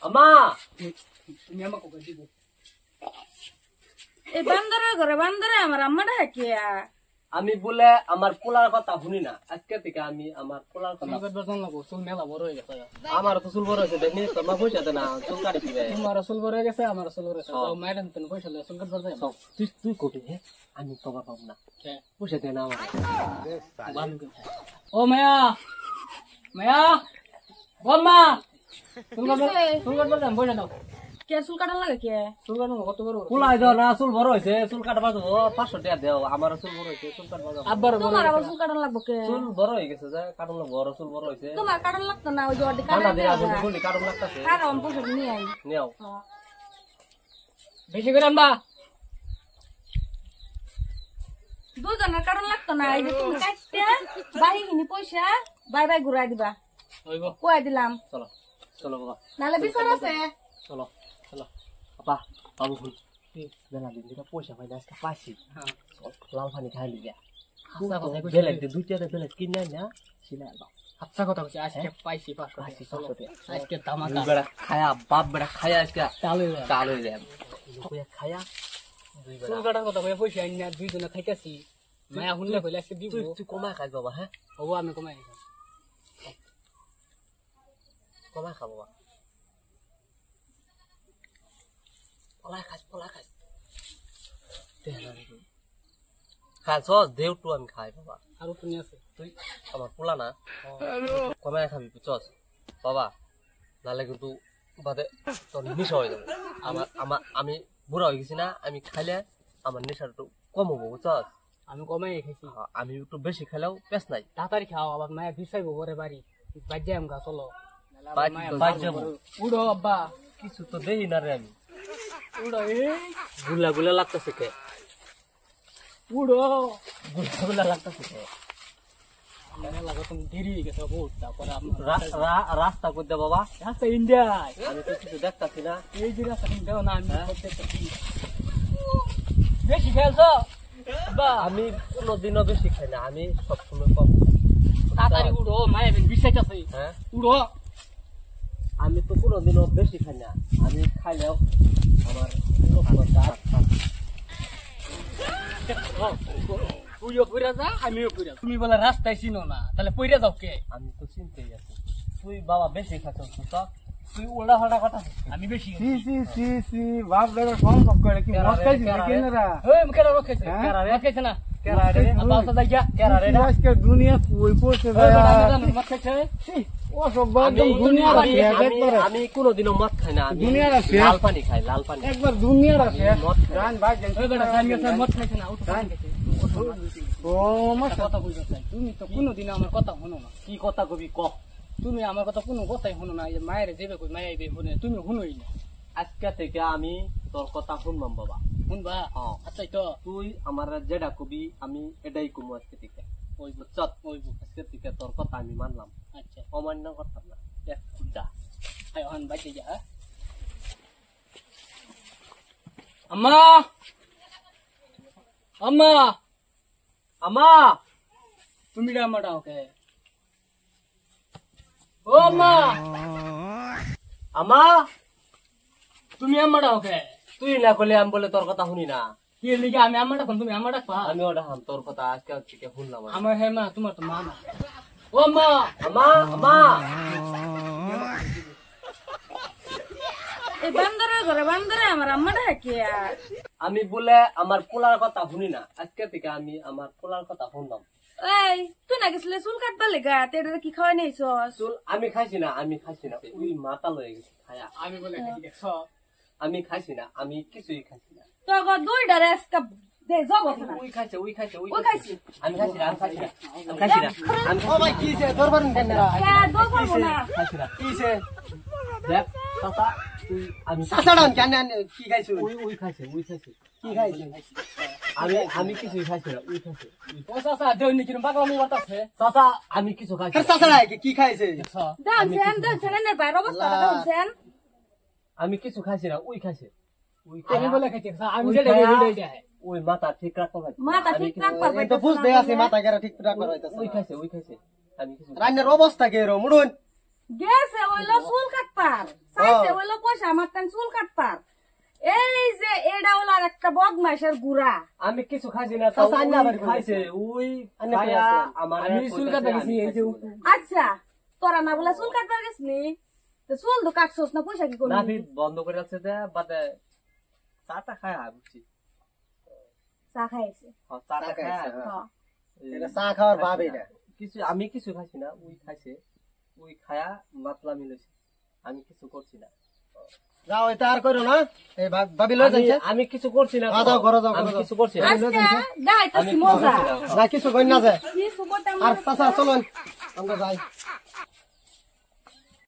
আমা তুমি আমাকে কই দিব এই বান্দরের ঘরে বান্দরে আমার আম্মাটা হাকিয়া আমি বলে আমার পোলার কথা শুনি না আজকে থেকে আমি আমার পোলার কথা আমাকে বেতন লাগো চুল মেলা বড় হয়ে গেছে আমার তো চুল বড় হয়েছে দেখনি তোমার পয়সা দেয় না চুল কাটি দিবে তোমার চুল বড় হয়ে গেছে আমার চুল বড় হয়েছে যাও মায়ের তুমি পয়সা লয়ে চুল কাটবার যাই তুই কোটি হে আমি তোমার পাবো না পয়সা দেয় না আমার ও মায়া মায়া বম্মা চুল কাটবার যাই পয়সা দাও কে চুল কাটার লাগে কে চুল কাটবো কত বড় পোলাই দাও না চুল বড় হয়েছে চুল কাটবা তো 500 টাকা দেও আমার চুল বড় হয়েছে চুল কাটবা আব্বার বড় তোমার আবার চুল কাটার লাগবো কে চুল বড় হয়ে গেছে যে কাটন বড় চুল বড় হয়েছে তোমার কাটার লাগতো না ওই যে অর্ধেক ঠান্ডা কাটা দিন আগুন বলি কাটন লাগতাছে কারণ পয়সা নিয়ে আই নেও বেশি করে আনবা দুজনের কারণ লাগতো না এই যে তুমি কাটতে বাহি কিনি পয়সা বাই বাই ঘুরাই দিবা হইব কই দিলাম চলো চলো বাবা নালে বিচার আছে চলো চলো বাবা বাবু ফুল বেলা দিন দিন পয়সা পাই না আজকে পাইছি হ্যাঁ লাল পানি খাই লিয়া আচ্ছা কথা কইছি বেলেগ দুইটা বেলেগ কিনে না সিলাই দাও আচ্ছা কথা কইছি আজকে পাইছি 500 চলো আজকে তামাকা বেড়া খায়া বাপ বেড়া খায়া আজকে চালু চাল হয়ে যায় খায়া দুই চুল বেড়া কাটার কথা কই পয়সা আইন না দুই জনে খাইতাছি মায়া হুনলে কইলে আজকে দিব তুই তুই কমায় খাই বাবা হ্যাঁ ও আমি কমাই কমায় খা বাবা পলাই খাস খাস দেউটু আমি খাই বাবা আর তুমি আছে তুই আমার পোলা না কমায় খাবি বুঝছস বাবা নাহলে কিন্তু বাদে তোর নেশা হয়ে যাবে আমি বুড়া হয়ে গেছি না আমি খাইলে আমার নেশাটা একটু কম হবো বুঝছস আমি কমাই খাইছি আমি একটু বেশি খেলেও পেস নাই তাড়াতাড়ি খাও আবার মায়া বিছাইবো ঘরে বাড়ি বাজ্যে আমগা চলো বাদ যাবো উড়ো আব্বা কিছু তো দেই না রে আমি উড়ো গুলা গুলা লাগতেছে কে উড়ো গুলা লাগতেছে কে লাগো তুমি দেরি হয়ে গেছে বহুত তারপরে রাস্তা করতে বাবা আচ্ছা ইন্ডিয়া আমি তো কিছু দেখতাছি না এই যে রাস্তা তুমি দেও না আমি বেশি খেলছো আব্বা আমি কোনোদিনও বেশি খাই না আমি সবসময় কম তাড়াতাড়ি উড়ো মায়া বিছাইতাছে হ্যাঁ উড়ো আমি তো কোনোদিনও বেশি খাই না আমি খাইলেও আমার তুইও পইরা যা আমিও পইরা তুমি বলে রাস্তায় চিনো না তাহলে পইরা যাও কে আমি তো চিনতেই আছি তুই বাবা বেশি খাচ্ছ তুই উল্টা ফাল্টা কথা আমি বেশি বাপ দাদা কম সব করে কি মদ খাইছিস কেনরা ওই মুখেরা রখাইছে রখাইছে না কেরা রে আব্বা আসা যাইয়া কেরা রে আজকে দুনিয়া কই পড়ছে মদ খাইছে ও সব একদম দুনিয়ার শেষ আমি কোনোদিনও মদ খাই না আমি দুনিয়ার শেষ লাল পানি খাই লাল পানি একবার দুনিয়ার শেষ মদ খাই গান ভাই ওই বেটা গান গেছে মদ খাইছে না উঠো ও আমার কথা বুঝতে চাই তুমি তো কোনোদিন আমার কথা শোনো না কি কথা কবি ক তুমি আমার কথা কোনো কথাই শোনো না মায়ের যাবে কই মায়ের শুনে তুমি শুনোই না আজকে থেকে আমি তোর কথা শুনবাম বাবা শুনবা হ্যাঁ আচ্ছা তো তুই আমার যেটা কবি আমি এটাই কমু আজকে থেকে ওই বুঝছত ওই আজকে থেকে তোর কথা আমি মানলাম আচ্ছা অমান্য করতাম না এক যা আয় হন বাইতে যা আম্মা আম্মা আমা তুমি রামাটা ওকে ও আম্মা আমা তুমি আম্মাটা ওকে তুই না করলে আমি বলে তোর কথা শুনি না কি লিগে আমি আম্মাটা তুমি আম্মাটা পা আমি ওটা হাম তোর কথা আজকে থেকে শুনলাম আমার হে মা তোমার তো মা না ও আম্মা আমা আমা এই বান্দরের ঘরে বান্দরে আমার আম্মাটা হাকিয়া আমি বলে আমার পোলার কথা শুনি না আজকে থেকে আমি আমার পোলার কথা শুনলাম এই তুই না গেছিলে চুল কাটবার লেগা তেটা কি খাওয়াই নাইছস চুল আমি খাইছি না ওই মাথা লয়ে গেছে খায়া আমি বলে দেখছ আমি খাইছি না আমি কিছুই খাইছি না তো দুইটা রেস্কা দে জগছ না ওই খাইছে ওই খাইছি আমি খাইছি না আমি ও ভাই কিছে দরবার কেন না কে দো করবো না খাইছি না কিছে দেখ চাচা তুই আমি সাসাড়ান কেন কি খাইছো ওই খাইছে কি খাইছো আমি কিছুই খাইছি না ওই খাইছে ও সাসা দেউনি কিরম পাগলামি বাতাছে চাচা আমি কিছু খাইছি আরে সাসাড়া কি খাইছে দেখছ দেন এর বাইরে অবস্থা দেন আমি কিছু খাইছি না ওই খাইছে ওই আমি বলে খাইছি আমি যেটা বলি দেই ওই মাথা ঠিক রাখতে পারি মাথা ঠিক রাখবার এই তো বুঝতে আছে মাথা গেরা ঠিক রাখবার হইতাছে ওই খাইছে আমি কিছু রান্নার অবস্থা কে রো মুড়ুন গেছে ওইলো চুল কাটবার খাইছে হইলো পয়সা আমার টান চুল কাটপার। এই যে এটা হলো আর একটা বদমাইশের গুড়া। আমি কিছু খাইছি না, চাচা, আন্না আবার কই? খাইছে ওই আন্না কই খাইয়া আছে? আমার আমি চুল কাটতে গেছি, এই যে আচ্ছা তোরা না বলে চুল কাটবার গেছলি, তো চুল তো কাটছস না, পয়সা কি করলি? নাভি বন্ধ করে আছে দে বাদে চাটা খায় বুঝছি। চা খাইছে। চাটা চা খায় খাইছে, হ্যাঁ। এটা চা খাওয়ার ভাব এটা। কিছু আমি কিছু খাইছি না, ওই খাইছে, ওই খায়া মাতলা মিলেছে, আমি কিছু করছি না। যাও এটা আর করো না, এই ভাবি লয়ে যাচ্ছে। আমি কিছু করছি না, যাও, ঘরে যাও, আমি ঘরে যাও। কিছু করছি না। আজকে দেখাইতেছি মজা। না কিছু কই না যায়। কি সুপরটা আর চাচা চলুন আমরা যাই।